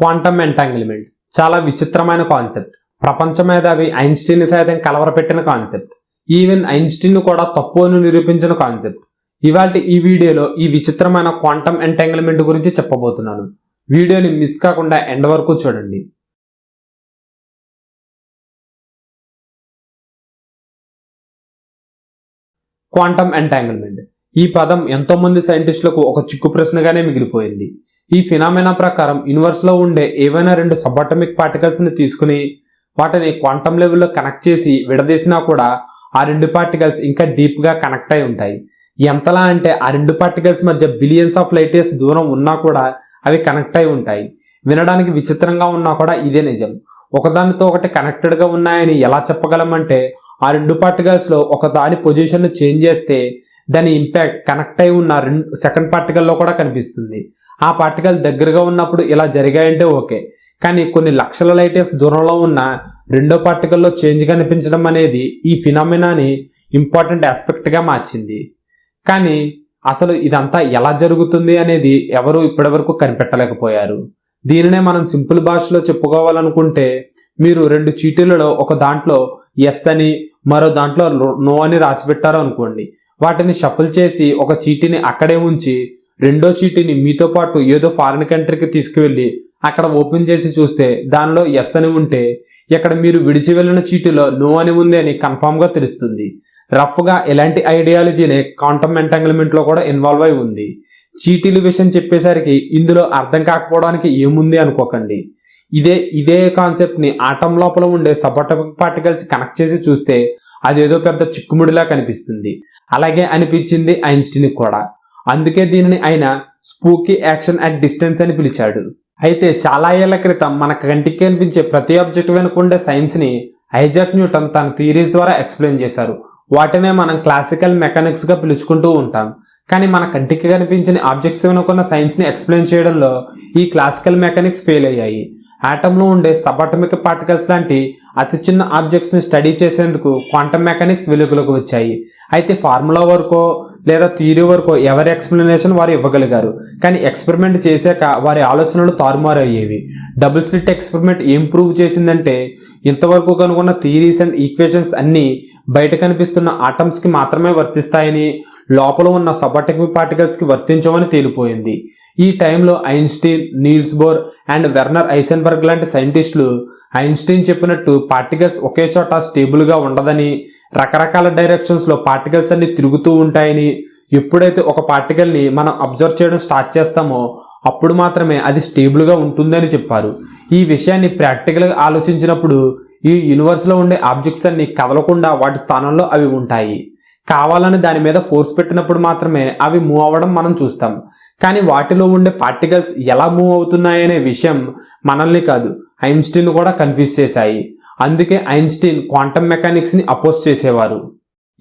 Quantum entanglement చాలా విచిత్రమైన concept. ప్రపంచ మేధావి ఐన్స్టీన్ సైతం కలవరపెట్టిన కాన్సెప్ట్. ఈవెన్ ఐన్స్టీన్ కూడా తప్పు అని నిరూపించిన కాన్సెప్ట్. ఇవాల్టి ఈ వీడియోలో ఈ విచిత్రమైన క్వాంటమ్ ఎంటాంగిల్మెంట్ గురించి చెప్పబోతున్నాను. వీడియోని మిస్ కాకుండా ఎండ్ వరకు చూడండి. క్వాంటమ్ ఎంటాంగిల్మెంట్ ఈ పదం ఎంతో మంది సైంటిస్టులకు ఒక చిక్కు ప్రశ్నగానే మిగిలిపోయింది. ఈ ఫినామినా ప్రకారం యూనివర్స్ లో ఉండే ఏవైనా రెండు సబాటమిక్ పార్టికల్స్ ని తీసుకుని వాటిని క్వాంటమ్ లెవెల్లో కనెక్ట్ చేసి విడదీసినా కూడా ఆ రెండు పార్టికల్స్ ఇంకా డీప్ గా కనెక్ట్ అయి ఉంటాయి. ఎంతలా అంటే ఆ రెండు పార్టికల్స్ మధ్య బిలియన్స్ ఆఫ్ లైట్ ఇయర్స్ దూరం ఉన్నా కూడా అవి కనెక్ట్ అయి ఉంటాయి. వినడానికి విచిత్రంగా ఉన్నా కూడా ఇదే నిజం. ఒకదానితో ఒకటి కనెక్టెడ్ గా ఉన్నాయని ఎలా చెప్పగలమంటే ఆ రెండు పార్టికల్స్ లో ఒక దాని పొజిషన్ చేంజ్ చేస్తే దాని ఇంపాక్ట్ కనెక్ట్ అయి ఉన్న సెకండ్ పార్టికల్ లో కూడా కనిపిస్తుంది. ఆ పార్టికల్ దగ్గరగా ఉన్నప్పుడు ఇలా జరిగాయంటే ఓకే, కానీ కొన్ని లక్షల లైట్ ఇయర్స్ దూరంలో ఉన్న రెండో పార్టికల్లో చేంజ్ కనిపించడం అనేది ఈ ఫినామినాని ఇంపార్టెంట్ ఆస్పెక్ట్ గా మార్చింది. కానీ అసలు ఇదంతా ఎలా జరుగుతుంది అనేది ఎవరు ఇప్పటివరకు కనిపెట్టలేకపోయారు. దీనినే మనం సింపుల్ భాషలో చెప్పుకోవాలనుకుంటే, మీరు రెండు చీటీలలో ఒక దాంట్లో ఎస్ అని మరో దాంట్లో నో అని రాసి పెట్టారు అనుకోండి. వాటిని షఫుల్ చేసి ఒక చీటీని అక్కడే ఉంచి రెండో చీటీని మీతో పాటు ఏదో ఫారిన్ కంట్రీకి తీసుకువెళ్ళి అక్కడ ఓపెన్ చేసి చూస్తే దానిలో ఎస్ అని ఉంటే ఇక్కడ మీరు విడిచి వెళ్ళిన చీటీలో నో అని ఉంది అని కన్ఫామ్ గా తెలుస్తుంది. రఫ్ గా ఇలాంటి ఐడియాలజీనే క్వాంటమ్ ఎంటాంగిల్మెంట్ లో కూడా ఇన్వాల్వ్ అయి ఉంది. చీటీల విషయం చెప్పేసరికి ఇందులో అర్థం కాకపోవడానికి ఏముంది అనుకోకండి. ఇదే కాన్సెప్ట్ ని ఆటం లోపల ఉండే సబాటమిక్ పార్టికల్స్ కనెక్ట్ చేసి చూస్తే అదేదో పెద్ద చిక్కుముడిలా కనిపిస్తుంది. అలాగే అనిపించింది ఐన్స్టీన్ కూడా. అందుకే దీనిని ఆయన స్పూకీ యాక్షన్ అట్ డిస్టెన్స్ అని పిలిచాడు. అయితే చాలా ఏళ్ల క్రితం మన కంటికి కనిపించే ప్రతి ఆబ్జెక్ట్ వెనుక ఉండే సైన్స్ ని ఐజాక్ న్యూటన్ తన థియరీస్ ద్వారా ఎక్స్ప్లెయిన్ చేశారు. వాటినే మనం క్లాసికల్ మెకానిక్స్ గా పిలుచుకుంటూ ఉంటాం. కానీ మన కంటికి కనిపించిన ఆబ్జెక్ట్స్ వెనుకున్న సైన్స్ ని ఎక్స్ప్లెయిన్ చేయడంలో ఈ క్లాసికల్ మెకానిక్స్ ఫెయిల్ అయ్యాయి. ఆటంలో ఉండే సబాటమిక్ పార్టికల్స్ లాంటి అతి చిన్న ఆబ్జెక్ట్స్ ని స్టడీ చేసేందుకు క్వాంటమ్ మెకానిక్స్ వెలుగులోకి వచ్చాయి. అయితే ఫార్ములా వరకో లేదా థియరీ వరకో ఎవరి ఎక్స్ప్లెనేషన్ వారు ఇవ్వగలిగారు. కానీ ఎక్స్పెరిమెంట్ చేశాక వారి ఆలోచనలు తారుమారు అయ్యేవి. డబుల్ స్లిట్ ఎక్స్పెరిమెంట్ ఏం ప్రూవ్ చేసిందంటే ఇంతవరకు కనుగొన్న థియరీస్ అండ్ ఈక్వేషన్స్ అన్ని బయట కనిపిస్తున్న ఆటమ్స్ కి మాత్రమే వర్తిస్తాయని, లోపల ఉన్న సబాటమిక్ పార్టికల్స్ కి వర్తించవని తేలిపోయింది. ఈ టైంలో Einstein, Niels Bohr and Werner Heisenberg లాంటి సైంటిస్టులు ఐన్స్టీన్ చెప్పినట్టు పార్టికల్స్ ఒకే చోట స్టేబుల్ గా ఉండదని, రకరకాల డైరెక్షన్స్ లో పార్టికల్స్ అన్ని తిరుగుతూ ఉంటాయని, ఎప్పుడైతే ఒక పార్టికల్ ని మనం అబ్జర్వ్ చేయడం స్టార్ట్ చేస్తామో అప్పుడు మాత్రమే అది స్టేబుల్ గా ఉంటుందని చెప్పారు. ఈ విషయాన్ని ప్రాక్టికల్ గా ఆలోచించినప్పుడు ఈ యూనివర్స్ లో ఉండే ఆబ్జెక్ట్స్ అన్ని కదలకుండా వాటి స్థానంలో అవి ఉంటాయి. కావాలని దాని మీద ఫోర్స్ పెట్టినప్పుడు మాత్రమే అవి మూవ్ అవ్వడం మనం చూస్తాం. కానీ వాటిలో ఉండే పార్టికల్స్ ఎలా మూవ్ అవుతున్నాయనే విషయం మనల్ని కాదు ఐన్స్టీన్ కూడా కన్ఫ్యూజ్ చేశాయి. అందుకే ఐన్స్టీన్ క్వాంటమ్ మెకానిక్స్ ని అపోజ్ చేసేవారు.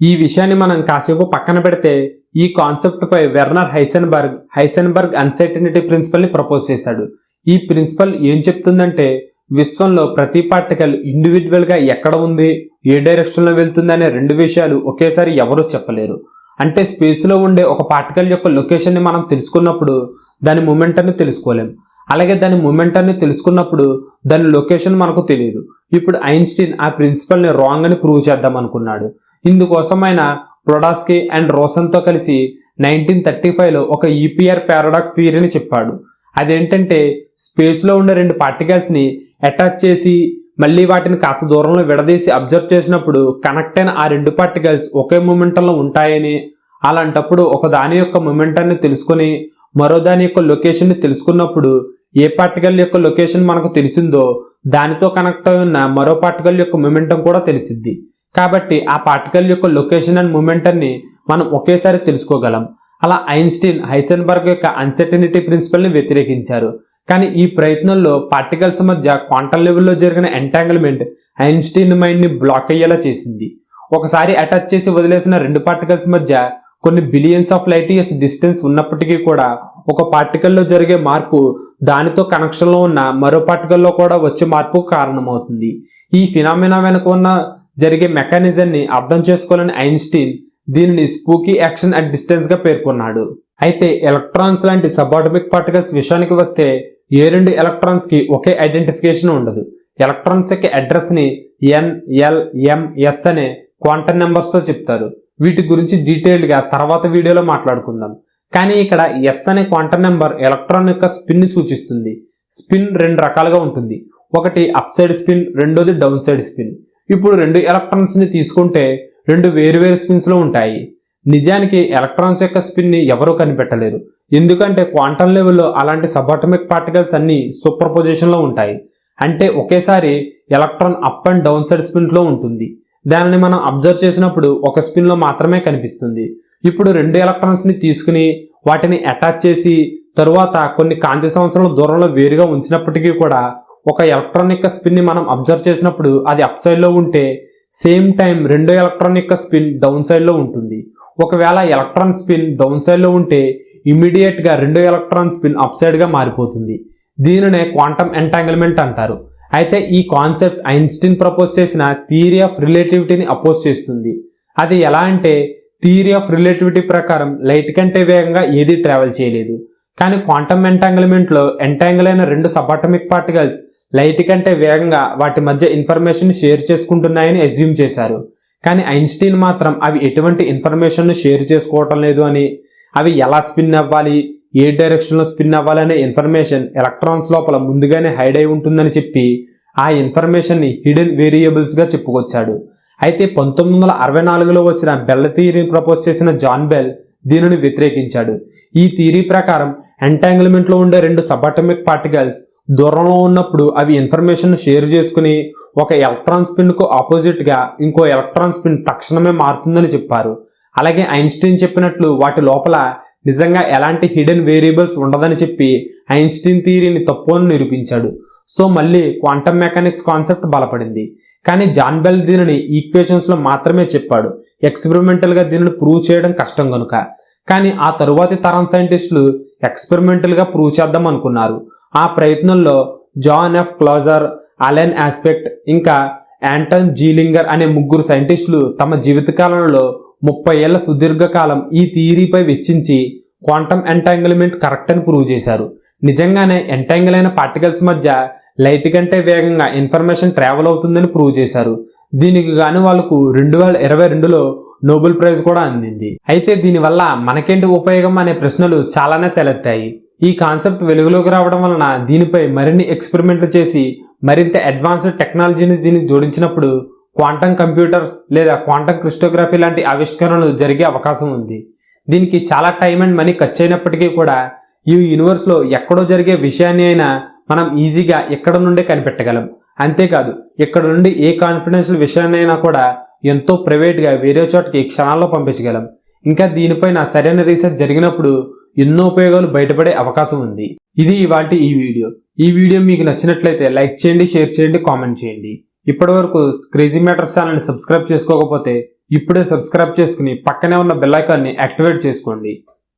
ఈ విషయాన్ని మనం కాసేపు పక్కన పెడితే ఈ కాన్సెప్ట్ పై వెర్నర్ హైసెన్బర్గ్ అన్సర్టెనిటీ ప్రిన్సిపల్ ని ప్రపోజ్ చేశాడు. ఈ ప్రిన్సిపల్ ఏం చెప్తుందంటే విశ్వంలో ప్రతి పార్టికల్ ఇండివిజువల్ గా ఎక్కడ ఉంది, ఏ డైరెక్షన్ లో వెళ్తుంది అనే రెండు విషయాలు ఒకేసారి ఎవరూ చెప్పలేరు. అంటే స్పేస్ లో ఉండే ఒక పార్టికల్ యొక్క లొకేషన్ ని మనం తెలుసుకున్నప్పుడు దాని మొమెంటాన్ని తెలుసుకోలేం. అలాగే దాని మొమెంటాన్ని తెలుసుకున్నప్పుడు దాని లొకేషన్ మనకు తెలియదు. ఇప్పుడు ఐన్స్టీన్ ఆ ప్రిన్సిపల్ ని రాంగ్ అని ప్రూవ్ చేద్దాం అనుకున్నాడు. ఇందుకోసం ఆయన ప్రొడాస్కీ అండ్ రోసన్ తో కలిసి 1935లో ఒక ఈపీఆర్ పారాడాక్స్ థియరీని చెప్పాడు. అదేంటంటే స్పేస్ లో ఉండే రెండు పార్టికల్స్ ని అటాచ్ చేసి మళ్ళీ వాటిని కాస్త దూరంలో విడదీసి అబ్జర్వ్ చేసినప్పుడు కనెక్ట్ అయిన ఆ రెండు పార్టికల్స్ ఒకే మొమెంటంలో ఉంటాయని, అలాంటప్పుడు ఒక దాని యొక్క మొమెంటాన్ని తెలుసుకుని మరో దాని యొక్క లొకేషన్ ని తెలుసుకున్నప్పుడు ఏ పార్టికల్ యొక్క లొకేషన్ మనకు తెలిసిందో దానితో కనెక్ట్ అయి ఉన్న మరో పార్టికల్ యొక్క మొమెంటం కూడా తెలిసిద్ది. కాబట్టి ఆ పార్టికల్ యొక్క లొకేషన్ అండ్ మొమెంటాన్ని మనం ఒకేసారి తెలుసుకోగలం. అలా ఐన్స్టీన్ హైసెన్బర్గ్ యొక్క అన్సర్టెనిటీ ప్రిన్సిపల్ ని వ్యతిరేకించారు. కానీ ఈ ప్రయత్నంలో పార్టికల్స్ మధ్య క్వాంటమ్ లెవెల్లో జరిగిన ఎంటాంగిల్మెంట్ ఐన్స్టీన్ మైండ్ ని బ్లాక్ అయ్యేలా చేసింది. ఒకసారి అటాచ్ చేసి వదిలేసిన రెండు పార్టికల్స్ మధ్య కొన్ని billions of light years distance ఉన్నప్పటికీ కూడా ఒక పార్టికల్లో జరిగే మార్పు దానితో కనెక్షన్ లో ఉన్న మరో పార్టికల్లో కూడా వచ్చే మార్పు కారణమవుతుంది. ఈ ఫినామినా వెనుక ఉన్న జరిగే మెకానిజం ని అర్థం చేసుకోవాలని ఐన్స్టీన్ దీనిని స్పూకీ యాక్షన్ అట్ డిస్టెన్స్ గా పేర్కొన్నాడు. అయితే ఎలక్ట్రాన్స్ లాంటి సబాటమిక్ పార్టికల్స్ విషయానికి వస్తే ఏ రెండు ఎలక్ట్రాన్స్ కి ఒకే ఐడెంటిఫికేషన్ ఉండదు. ఎలక్ట్రాన్స్ యొక్క అడ్రస్ ని NLMS అనే క్వాంటం నెంబర్స్ తో చెప్తారు. వీటి గురించి డీటెయిల్డ్ గా తర్వాత వీడియోలో మాట్లాడుకుందాం. కానీ ఇక్కడ S అనే క్వాంటం నెంబర్ ఎలక్ట్రాన్ యొక్క స్పిన్ ని సూచిస్తుంది. స్పిన్ రెండు రకాలుగా ఉంటుంది. ఒకటి అప్ సైడ్ స్పిన్, రెండోది డౌన్ సైడ్ స్పిన్. ఇప్పుడు రెండు ఎలక్ట్రాన్స్ ని తీసుకుంటే రెండు వేరువేరు స్పిన్స్ లో ఉంటాయి. నిజానికి ఎలక్ట్రాన్స్ యొక్క స్పిన్ ని ఎవరూ కనిపెట్టలేరు. ఎందుకంటే క్వాంటం లెవెల్లో అలాంటి సబాటమిక్ పార్టికల్స్ అన్ని సూపర్ పొజిషన్ లో ఉంటాయి. అంటే ఒకేసారి electron up and down side spin లో ఉంటుంది. దానిని మనం అబ్జర్వ్ చేసినప్పుడు ఒక స్పిన్ లో మాత్రమే కనిపిస్తుంది. ఇప్పుడు రెండు ఎలక్ట్రాన్స్ ని తీసుకుని వాటిని అటాచ్ చేసి తరువాత కొన్ని కాంతి సంవత్సరాల దూరంలో వేరుగా ఉంచినప్పటికీ కూడా ఒక ఎలక్ట్రాన్ యొక్క స్పిన్ ని మనం అబ్జర్వ్ చేసినప్పుడు అది అప్ సైడ్ లో ఉంటే సేమ్ టైం రెండో ఎలక్ట్రాన్ యొక్క స్పిన్ డౌన్ సైడ్ లో ఉంటుంది. ఒకవేళ ఎలక్ట్రాన్ స్పిన్ డౌన్ సైడ్ లో ఉంటే ఇమీడియట్ గా రెండో ఎలక్ట్రాన్ స్పిన్ అప్ సైడ్ గా మారిపోతుంది. దీనినే క్వాంటం ఎంటాంగిల్మెంట్ అంటారు. అయితే ఈ కాన్సెప్ట్ ఐన్స్టీన్ ప్రపోజ్ చేసిన థియరీ ఆఫ్ రిలేటివిటీని అపోజ్ చేస్తుంది. అది ఎలా అంటే థియరీ ఆఫ్ రిలేటివిటీ ప్రకారం లైట్ కంటే వేగంగా ఏదీ ట్రావెల్ చేయలేదు. కానీ క్వాంటం ఎంటాంగిల్మెంట్ లో ఎంటాంగిల్ అయిన రెండు సబాటమిక్ పార్టికల్స్ లైట్ కంటే వేగంగా వాటి మధ్య ఇన్ఫర్మేషన్ షేర్ చేసుకుంటున్నాయని అజ్యూమ్ చేశారు. కానీ ఐన్స్టీన్ మాత్రం అవి ఎటువంటి ఇన్ఫర్మేషన్ షేర్ చేసుకోవటం లేదు అని, అవి ఎలా స్పిన్ అవ్వాలి, ఏ డైరెక్షన్ లో స్పిన్ అవ్వాలనే ఇన్ఫర్మేషన్ ఎలక్ట్రాన్స్ లోపల ముందుగానే హైడ్ అయి ఉంటుందని చెప్పి ఆ ఇన్ఫర్మేషన్ ని హిడెన్ వేరియబుల్స్ గా చెప్పుకొచ్చాడు. అయితే 1964లో వచ్చిన బెల్ థియరీని ప్రపోజ్ చేసిన జాన్ బెల్ దీనిని వ్యతిరేకించాడు. ఈ థియరీ ప్రకారం ఎంటాంగిల్మెంట్ లో ఉండే రెండు సబాటమిక్ పార్టికల్స్ దూరంలో ఉన్నప్పుడు అవి ఇన్ఫర్మేషన్ షేర్ చేసుకుని ఒక ఎలక్ట్రాన్ స్పిన్ కు ఆపోజిట్ గా ఇంకో ఎలక్ట్రాన్ స్పిన్ తక్షణమే మారుతుందని చెప్పారు. అలాగే ఐన్స్టీన్ చెప్పినట్లు వాటి లోపల నిజంగా ఎలాంటి హిడెన్ వేరియబుల్స్ ఉండదని చెప్పి ఐన్స్టీన్ థియరీని తప్పు అని నిరూపించాడు. సో మళ్ళీ క్వాంటం మెకానిక్స్ కాన్సెప్ట్ బలపడింది. కానీ జాన్ బెల్ దీనిని ఈక్వేషన్స్ లో మాత్రమే చెప్పాడు. ఎక్స్పెరిమెంటల్ గా దీనిని ప్రూవ్ చేయడం కష్టం కనుక. కానీ ఆ తరువాతి తరం సైంటిస్టులు ఎక్స్పెరిమెంటల్ గా ప్రూవ్ చేద్దాం అనుకున్నారు. ఆ ప్రయత్నంలో John F Clauser, Alain Aspect ఇంకా యాంటన్ జీలింగర్ అనే ముగ్గురు సైంటిస్టులు తమ జీవితకాలంలో 30 ఏళ్ల సుదీర్ఘకాలం ఈ థియరీపై వెచ్చించి క్వాంటం ఎంటాంగిల్మెంట్ కరెక్ట్ అని ప్రూవ్ చేశారు. నిజంగానే ఎంటాంగిల్ అయిన పార్టికల్స్ మధ్య లైట్ కంటే వేగంగా ఇన్ఫర్మేషన్ ట్రావెల్ అవుతుందని ప్రూవ్ చేశారు. దీనికి గాను వాళ్ళకు 2022లో నోబెల్ ప్రైజ్ కూడా అందింది. అయితే దీనివల్ల మనకేంటి ఉపయోగం అనే ప్రశ్నలు చాలానే తలెత్తాయి. ఈ కాన్సెప్ట్ వెలుగులోకి రావడం వలన దీనిపై మరిన్ని ఎక్స్పెరిమెంట్లు చేసి మరింత అడ్వాన్స్డ్ టెక్నాలజీని దీనికి జోడించినప్పుడు క్వాంటం కంప్యూటర్స్ లేదా క్వాంటం క్రిప్టోగ్రఫీ లాంటి ఆవిష్కరణలు జరిగే అవకాశం ఉంది. దీనికి చాలా టైం అండ్ మనీ ఖర్చు అయినప్పటికీ కూడా ఈ యూనివర్స్ లో ఎక్కడో జరిగే విషయాన్ని అయినా మనం ఈజీగా ఎక్కడ నుండే కనిపెట్టగలం. అంతేకాదు ఇక్కడ నుండి ఏ కాన్ఫిడెన్షియల్ విషయాన్ని అయినా కూడా ఎంతో ప్రైవేట్ గా వేరే చోటకి క్షణాల్లో పంపించగలం. ఇంకా దీనిపైన సరైన రీసెర్చ్ జరిగినప్పుడు ఎన్నో ఉపయోగాలు బయటపడే అవకాశం ఉంది. ఇది ఇవాల్టి ఈ వీడియో మీకు నచ్చినట్లయితే లైక్ చేయండి, షేర్ చేయండి, కామెంట్ చేయండి. ఇప్పటి వరకు క్రేజీ మ్యాటర్స్ ఛానల్ని సబ్స్క్రైబ్ చేసుకోకపోతే ఇప్పుడే సబ్స్క్రైబ్ చేసుకుని పక్కనే ఉన్న బెల్ ఐకాన్ని యాక్టివేట్ చేసుకోండి.